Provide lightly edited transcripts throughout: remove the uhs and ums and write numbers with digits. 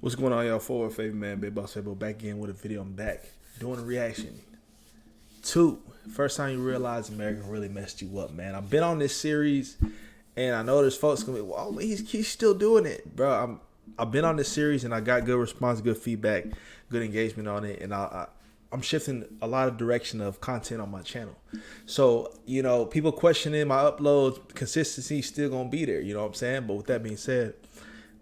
What's going on, y'all? Forward favor man, Big Boss Fable back again with a video. I'm back doing a reaction. 2. First time you realize America really messed you up, man. I've been on this series, and I know there's folks gonna be, well, he's still doing it, bro. I've been on this series, and I got good response, good feedback, good engagement on it, and I'm shifting a lot of direction of content on my channel. So, people questioning my uploads, consistency still gonna be there. You know what I'm saying? But with that being said,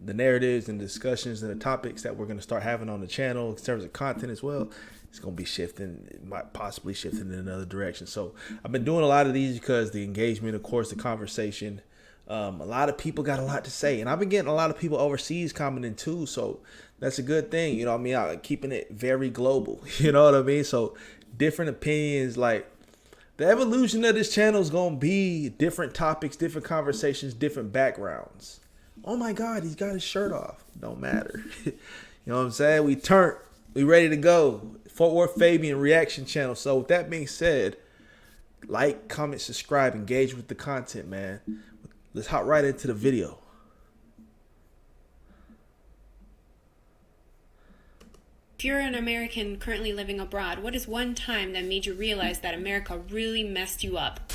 the narratives and discussions and the topics that we're going to start having on the channel in terms of content as well, it's going to be shifting. It might possibly shifting in another direction. So I've been doing a lot of these because the engagement, of course, the conversation. A lot of people got a lot to say, and I've been getting a lot of people overseas commenting too. So that's a good thing. You know what I mean? I'm keeping it very global. You know what I mean? So different opinions, like the evolution of this channel is going to be different topics, different conversations, different backgrounds. Oh my God, he's got his shirt off. Don't matter. You know what I'm saying? We ready to go. Fort Worth Fabian reaction channel. So with that being said, like, comment, subscribe, engage with the content, man. Let's hop right into the video. If you're an American currently living abroad, what is one time that made you realize that America really messed you up?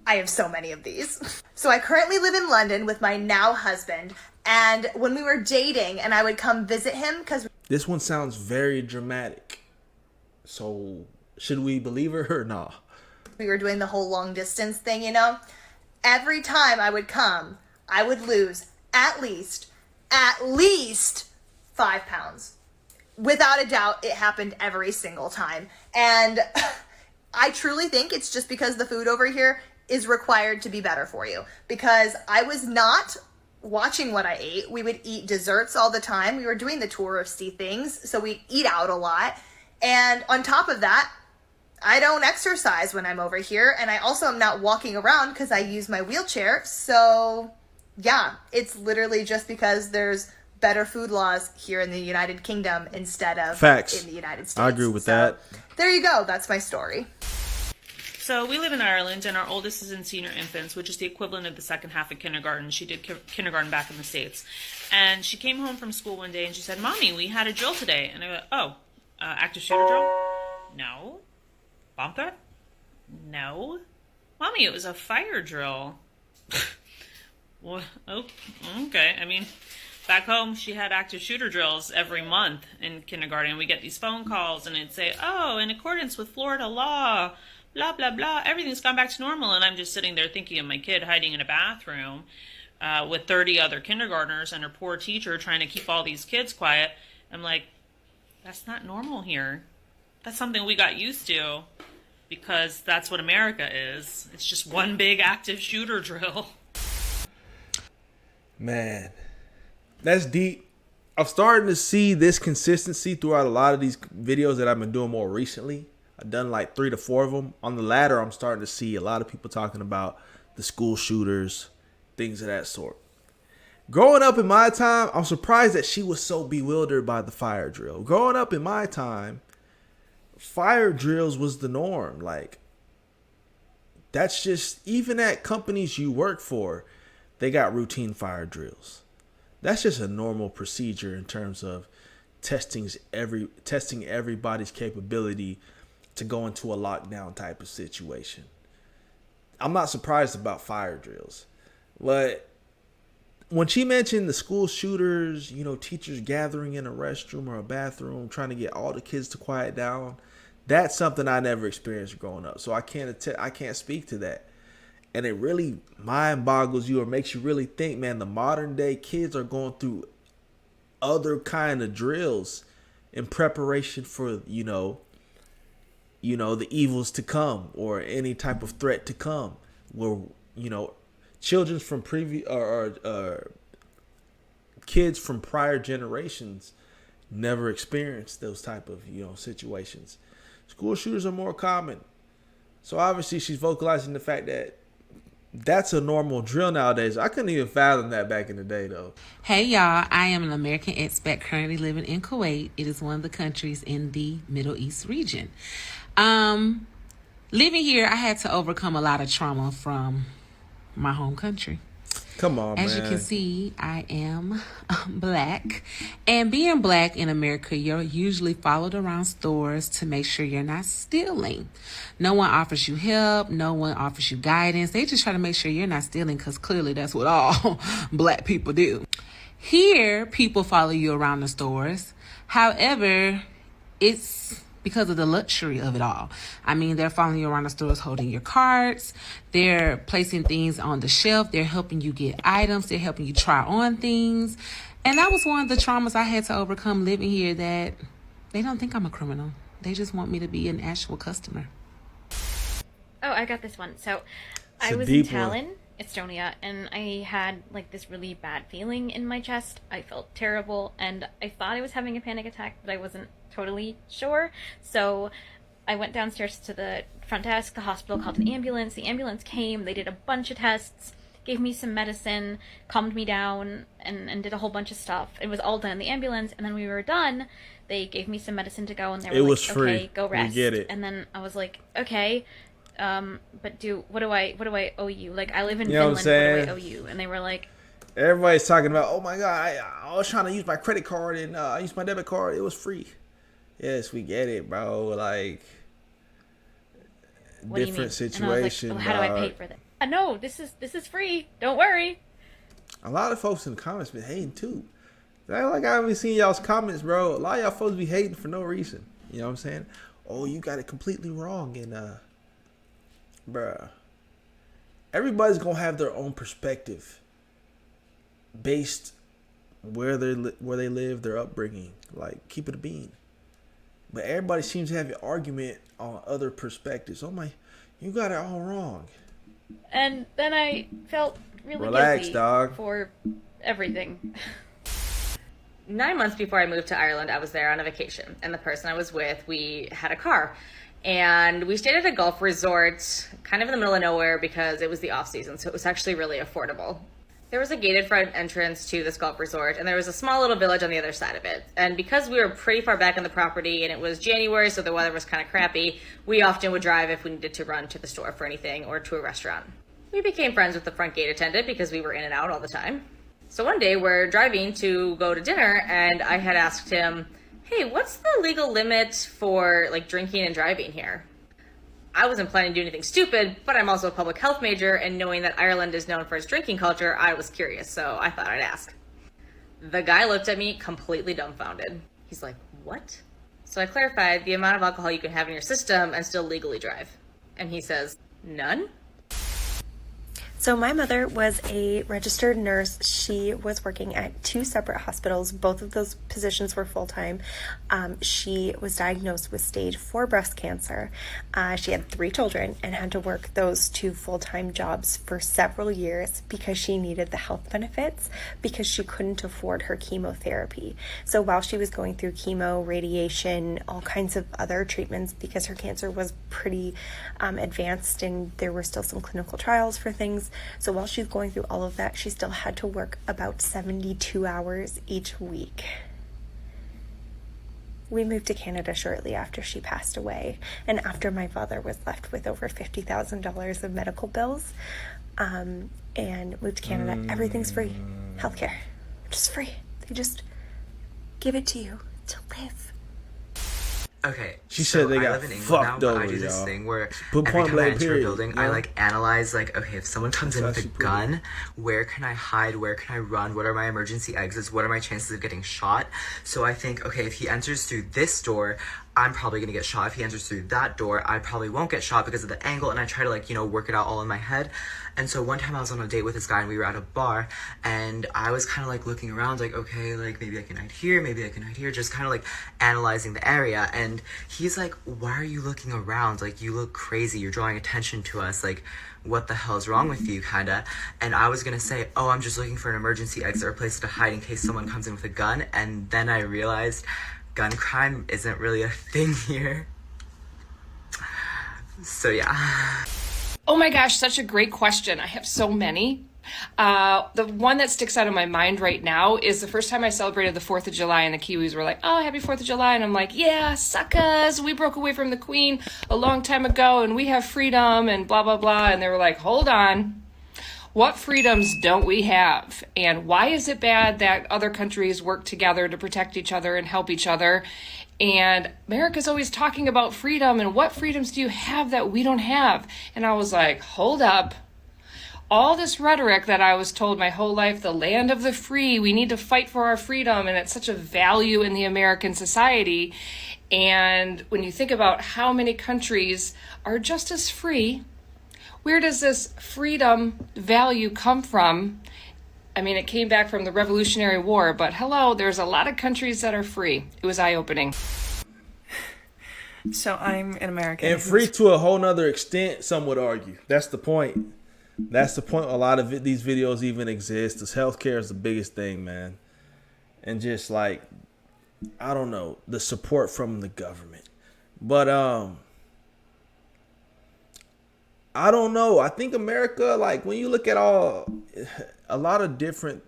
I have so many of these. So I currently live in London with my now husband, and when we were dating and I would come visit him because this one sounds very dramatic. So should we believe her or not? We were doing the whole long distance thing, every time I would come, I would lose at least 5 pounds. Without a doubt, it happened every single time. And I truly think it's just because the food over here is required to be better for you, because I was not watching what I ate. We would eat desserts all the time. We were doing the touristy things, so we eat out a lot. And on top of that, I don't exercise when I'm over here, and I also am not walking around because I use my wheelchair. So yeah, it's literally just because there's better food laws here in the United Kingdom instead of Facts. in the United States. I agree with that. There you go. That's my story. So we live in Ireland, and our oldest is in senior infants, which is the equivalent of the second half of kindergarten. She did kindergarten back in the States. And she came home from school one day, and she said, "Mommy, we had a drill today." And I went, "Oh, active shooter drill? No. Bomb threat? No. Mommy, it was a fire drill." Well, oh, okay. I mean, back home, she had active shooter drills every month in kindergarten. We get these phone calls, and it'd say, "Oh, in accordance with Florida law, blah, blah, blah, everything's gone back to normal." And I'm just sitting there thinking of my kid hiding in a bathroom with 30 other kindergartners and her poor teacher trying to keep all these kids quiet. I'm like, that's not normal here. That's something we got used to because that's what America is. It's just one big active shooter drill. Man, that's deep. I'm starting to see this consistency throughout a lot of these videos that I've been doing more recently. I've done like 3 to 4 of them. On the latter, I'm starting to see a lot of people talking about the school shooters, things of that sort. Growing up in my time, I'm surprised that she was so bewildered by the fire drill. Growing up in my time, fire drills was the norm. Like, that's just, even at companies you work for, they got routine fire drills. That's just a normal procedure in terms of testing everybody's capability to go into a lockdown type of situation. I'm not surprised about fire drills. But when she mentioned the school shooters, teachers gathering in a restroom or a bathroom trying to get all the kids to quiet down, that's something I never experienced growing up. So I can't speak to that. And it really mind boggles you or makes you really think, man, the modern day kids are going through other kind of drills in preparation for, the evils to come or any type of threat to come, where, children from kids from prior generations never experienced those type of, situations. School shooters are more common. So obviously she's vocalizing the fact that that's a normal drill nowadays. I couldn't even fathom that back in the day, though. Hey, y'all. I am an American expat currently living in Kuwait. It is one of the countries in the Middle East region. Living here, I had to overcome a lot of trauma from my home country. Come on, As man. you can see, I am black. And being black in America, you're usually followed around stores to make sure you're not stealing. No one offers you help. No one offers you guidance. They just try to make sure you're not stealing because clearly that's what all black people do. Here, people follow you around the stores. However, it's because of the luxury of it all. I mean, they're following you around the stores holding your carts. They're placing things on the shelf. They're helping you get items. They're helping you try on things. And that was one of the traumas I had to overcome living here, that they don't think I'm a criminal. They just want me to be an actual customer. Oh, I got this one. So It's I a was in deep one. Tallinn, Estonia, and I had like this really bad feeling in my chest. I felt terrible, and I thought I was having a panic attack, but I wasn't totally sure. So I went downstairs to the front desk. The hospital called an ambulance. The ambulance came. They did a bunch of tests, gave me some medicine, calmed me down, and did a whole bunch of stuff. It was all done in the ambulance, and then when we were done, they gave me some medicine to go, and they were It like, was free. okay, go We rest. get it. And then I was like, okay, but what do I owe you? Like, I live in You know what I'm Finland, what do I saying? owe you? And they were like, Everybody's talking about, oh my God, I was trying to use my credit card and I used my debit card. It was free. Yes, we get it, bro. Like, what different do you mean? situation. And I was like, oh, how do I pay dog. for that? No, this is free. Don't worry. A lot of folks in the comments been hating too. Like I haven't seen y'all's comments, bro. A lot of y'all folks be hating for no reason. You know what I'm saying? Oh, you got it completely wrong, and bruh. Everybody's gonna have their own perspective based where they live, their upbringing. Like, keep it a bean. But everybody seems to have an argument on other perspectives. Oh my, you got it all wrong. And then I felt really Relax, guilty dog. for everything. 9 months before I moved to Ireland, I was there on a vacation, and the person I was with, we had a car, and we stayed at a golf resort kind of in the middle of nowhere because it was the off season, so it was actually really affordable. There was a gated front entrance to this golf resort, and there was a small little village on the other side of it. And because we were pretty far back on the property and it was January, so the weather was kind of crappy, we often would drive if we needed to run to the store for anything or to a restaurant. We became friends with the front gate attendant because we were in and out all the time. So one day we're driving to go to dinner, and I had asked him, hey, what's the legal limit for like drinking and driving here? I wasn't planning to do anything stupid, but I'm also a public health major, and knowing that Ireland is known for its drinking culture, I was curious, so I thought I'd ask. The guy looked at me completely dumbfounded. He's like, what? So I clarified the amount of alcohol you can have in your system and still legally drive. And he says, none? So my mother was a registered nurse. She was working at 2 separate hospitals. Both of those positions were full-time. She was diagnosed with stage 4 breast cancer. She had 3 children and had to work those 2 full-time jobs for several years because she needed the health benefits because she couldn't afford her chemotherapy. So while she was going through chemo, radiation, all kinds of other treatments, because her cancer was pretty advanced and there were still some clinical trials for things. So while she's going through all of that, she still had to work about 72 hours each week. We moved to Canada shortly after she passed away, and after my father was left with over $50,000 of medical bills, and moved to Canada. Everything's free. Healthcare, just free. They just give it to you to live. Okay, She so said they I got live in England fucked now, but over, I do this y'all. thing where Put every point time I blank enter period, a building, you I know? like analyze like, okay, if someone comes in That's with a actually pretty gun, where can I hide? Where can I run? What are my emergency exits? What are my chances of getting shot? So I think, okay, if he enters through this door, I'm probably gonna get shot. If he enters through that door, I probably won't get shot because of the angle, and I try to like, work it out all in my head. And so one time I was on a date with this guy and we were at a bar, and I was kind of like looking around like, okay, like maybe I can hide here, maybe I can hide here, just kind of like analyzing the area. And he's like, why are you looking around? Like, you look crazy, you're drawing attention to us, like what the hell is wrong with you, kinda? And I was gonna say, oh, I'm just looking for an emergency exit or place to hide in case someone comes in with a gun. And then I realized gun crime isn't really a thing here. So yeah. Oh my gosh, such a great question. I have so many. The one that sticks out of my mind right now is the first time I celebrated the 4th of July, and the Kiwis were like, oh, happy 4th of July. And I'm like, yeah, suckers. We broke away from the Queen a long time ago and we have freedom and blah, blah, blah. And they were like, hold on. What freedoms don't we have? And why is it bad that other countries work together to protect each other and help each other? And America's always talking about freedom, and what freedoms do you have that we don't have? And I was like, hold up. All this rhetoric that I was told my whole life, the land of the free, we need to fight for our freedom, and it's such a value in the American society. And when you think about how many countries are just as free, where does this freedom value come from? I mean, it came back from the Revolutionary War, but hello, there's a lot of countries that are free. It was eye-opening. So I'm an American. And free to a whole nother extent, some would argue. That's the point. That's the point a lot of these videos even exist. This healthcare is the biggest thing, man. And just like, I don't know, the support from the government. But I don't know. I think America, like when you look at a lot of different,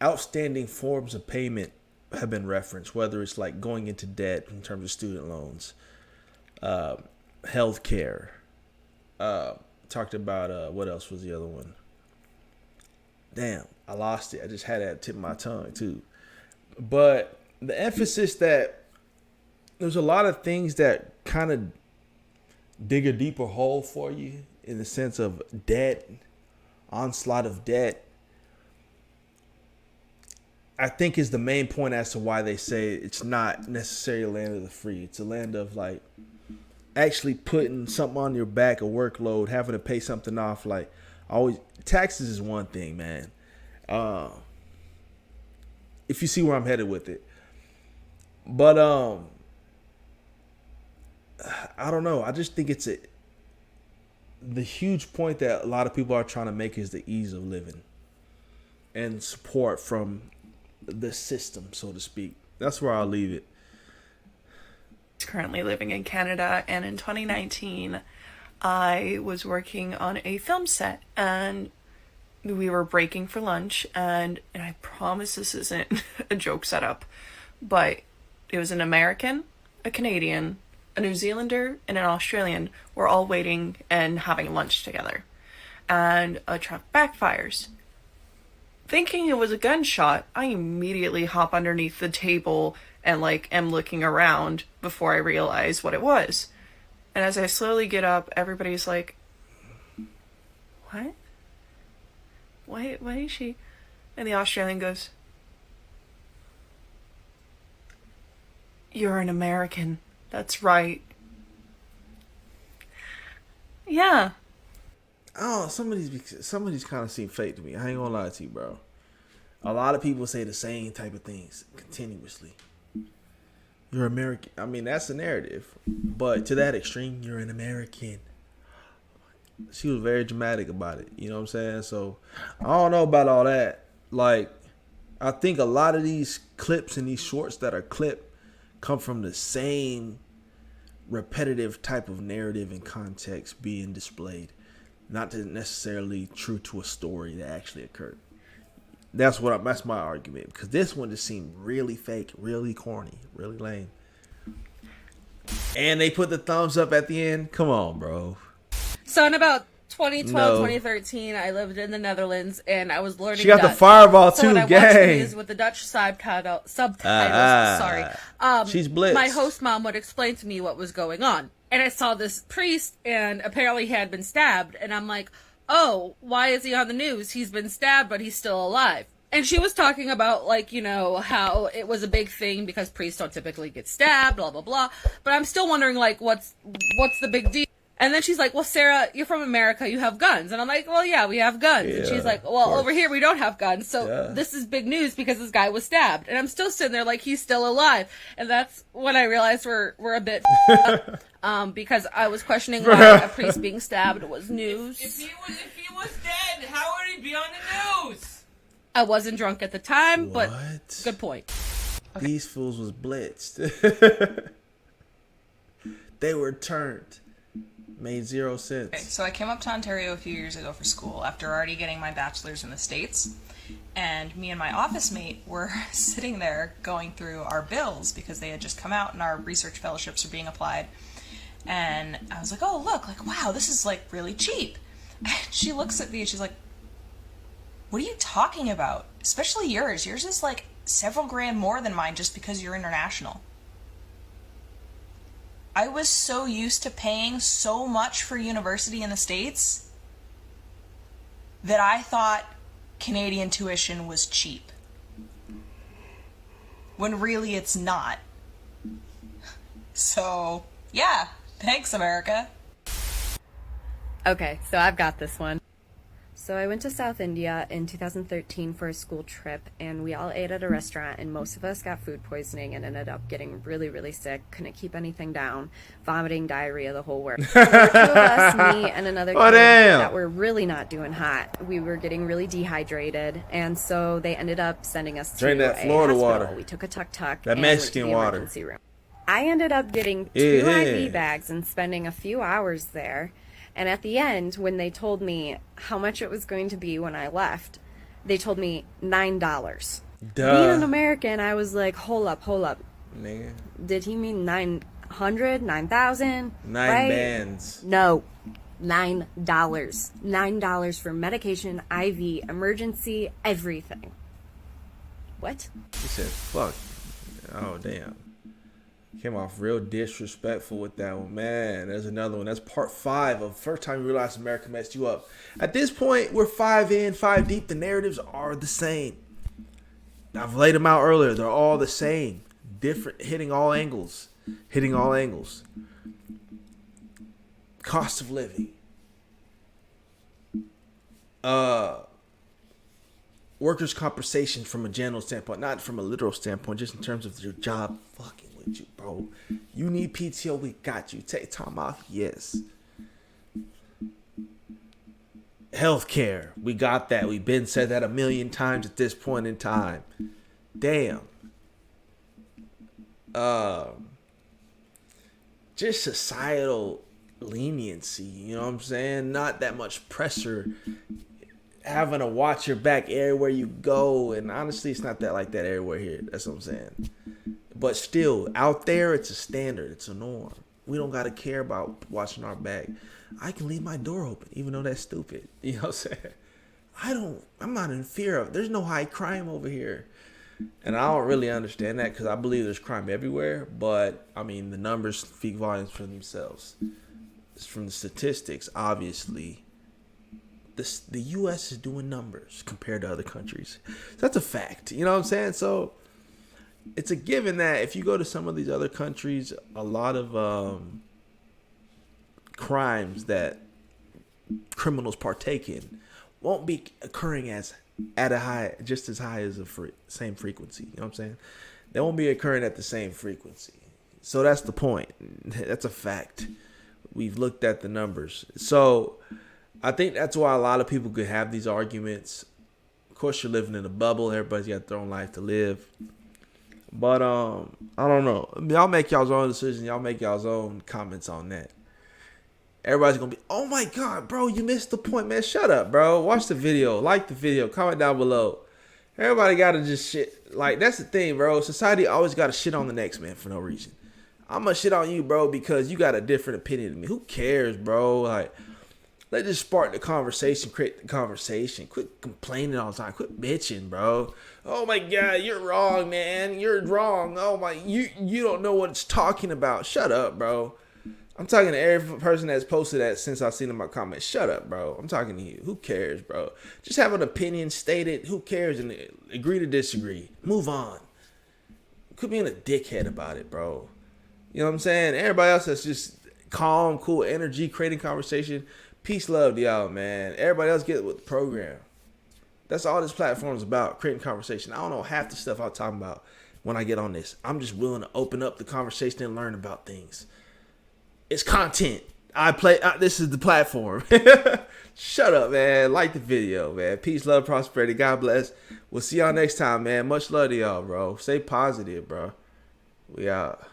outstanding forms of payment have been referenced, whether it's like going into debt in terms of student loans, healthcare, talked about, what else was the other one? Damn, I lost it. I just had it at the tip of my tongue too. But the emphasis that there's a lot of things that kind of dig a deeper hole for you in the sense of debt, onslaught of debt, I think is the main point as to why they say it's not necessarily a land of the free. It's a land of like actually putting something on your back, a workload, having to pay something off. Like always, taxes is one thing, man. If you see where I'm headed with it. But I don't know. I just think it's the huge point that a lot of people are trying to make is the ease of living and support from the system, so to speak. That's where I'll leave it. Currently living in Canada, and in 2019 I was working on a film set, and we were breaking for lunch, and I promise this isn't a joke setup, but it was an American, a Canadian, a New Zealander, and an Australian were all waiting and having lunch together, and a truck backfires. Thinking it was a gunshot, I immediately hop underneath the table and am looking around before I realize what it was. And as I slowly get up, everybody's like, what? Why is she? And the Australian goes, you're an American. That's right. Yeah. Oh, some of these kind of seem fake to me. I ain't gonna lie to you, bro. A lot of people say the same type of things continuously. You're American. I mean, that's the narrative. But to that extreme, you're an American. She was very dramatic about it. You know what I'm saying? So, I don't know about all that. Like, I think a lot of these clips and these shorts that are clipped come from the same repetitive type of narrative and context being displayed. Not necessarily true to a story that actually occurred. That's my argument. Because this one just seemed really fake, really corny, really lame. And they put the thumbs up at the end. Come on, bro. So in about 2012, 2013, I lived in the Netherlands and I was learning. She got Dutch. the fireball so too, when I gang. watched movies with the Dutch subtitles. Sorry. She's blitzed. My host mom would explain to me what was going on. And I saw this priest, and apparently he had been stabbed. And I'm like, oh, why is he on the news? He's been stabbed, but he's still alive. And she was talking about, how it was a big thing because priests don't typically get stabbed, blah, blah, blah. But I'm still wondering, what's the big deal? And then she's like, well, Sarah, you're from America, you have guns. And I'm like, well, yeah, we have guns. And she's like, well, over here we don't have guns. So this is big news because this guy was stabbed. And I'm still sitting there like he's still alive. And that's when I realized we're a bit up, because I was questioning why a priest being stabbed was news. If he was dead, how would he be on the news? I wasn't drunk at the time, but good point. Okay. These fools was blitzed. They were turned. Made 0 sense. Okay, so I came up to Ontario a few years ago for school after already getting my bachelor's in the States. And me and my office mate were sitting there going through our bills because they had just come out and our research fellowships are being applied. And I was like, oh, look, wow, this is really cheap. And she looks at me and she's like, what are you talking about? Especially yours. Yours is like several grand more than mine just because you're international. I was so used to paying so much for university in the States that I thought Canadian tuition was cheap. When really it's not. So, yeah, thanks, America. Okay, so I've got this one. So I went to South India in 2013 for a school trip, and we all ate at a restaurant, and most of us got food poisoning and ended up getting really, really sick, couldn't keep anything down, vomiting, diarrhea, the whole works. There were two of us, me and another kid, that were really not doing hot. We were getting really dehydrated, and so they ended up sending us to that a Florida hospital. water. We took a tuk-tuk That and went to Mexican the water. emergency room. I ended up getting two IV bags and spending a few hours there. And at the end, when they told me how much it was going to be when I left, they told me $9. Duh. Being an American, I was like, hold up. Nigga. Did he mean 900, 9,000? Nine bands. No, $9. $9 for medication, IV, emergency, everything. What? He said, fuck. Oh, damn. Came off real disrespectful with that one. Man, there's another one. That's part 5 of First Time You Realize America Messed You Up. At this point, we're 5 in, 5 deep. The narratives are the same. I've laid them out earlier. They're all the same. Different, hitting all angles. Cost of living. Workers' compensation from a general standpoint, not from a literal standpoint, just in terms of your job fucking with you, bro. You need PTO, we got you. Take time off, yes. Healthcare, we got that. We've been said that a million times at this point in time. Damn. Just societal leniency, you know what I'm saying? Not that much pressure. Having to watch your back everywhere you go, and honestly, it's not that like that everywhere here. That's what I'm saying. But still, out there, it's a standard. It's a norm. We don't gotta care about watching our back. I can leave my door open, even though that's stupid. You know what I'm saying? I'm not in fear of. There's no high crime over here, and I don't really understand that because I believe there's crime everywhere. But I mean, the numbers speak volumes for themselves. It's from the statistics, obviously. The U.S. is doing numbers compared to other countries. So that's a fact. You know what I'm saying? So it's a given that if you go to some of these other countries, a lot of crimes that criminals partake in won't be occurring just as high as same frequency. You know what I'm saying? They won't be occurring at the same frequency. So that's the point. That's a fact. We've looked at the numbers. So I think that's why a lot of people could have these arguments. Of course, you're living in a bubble. Everybody's got their own life to live. But I don't know. Y'all make y'all's own decision. Y'all make y'all's own comments on that. Everybody's going to be, oh my God, bro, you missed the point, man. Shut up, bro. Watch the video. Like the video. Comment down below. Everybody got to just shit. Like, that's the thing, bro. Society always got to shit on the next man for no reason. I'm going to shit on you, bro, because you got a different opinion than me. Who cares, bro? Like, let's just spark the conversation, create the conversation. Quit complaining all the time. Quit bitching, bro. Oh my God, you're wrong, man. You're wrong. Oh my, you don't know what it's talking about. Shut up, bro. I'm talking to every person that's posted that since I've seen in my comments. Shut up, bro. I'm talking to you. Who cares, bro? Just have an opinion, state it. Who cares? And agree to disagree. Move on. Quit being a dickhead about it, bro. You know what I'm saying? Everybody else that's just calm, cool energy, creating conversation. Peace, love to y'all, man. Everybody else get with the program. That's all this platform is about, creating conversation. I don't know half the stuff I'm talking about when I get on this. I'm just willing to open up the conversation and learn about things. It's content. This is the platform. Shut up, man. Like the video, man. Peace, love, prosperity. God bless. We'll see y'all next time, man. Much love to y'all, bro. Stay positive, bro. We out.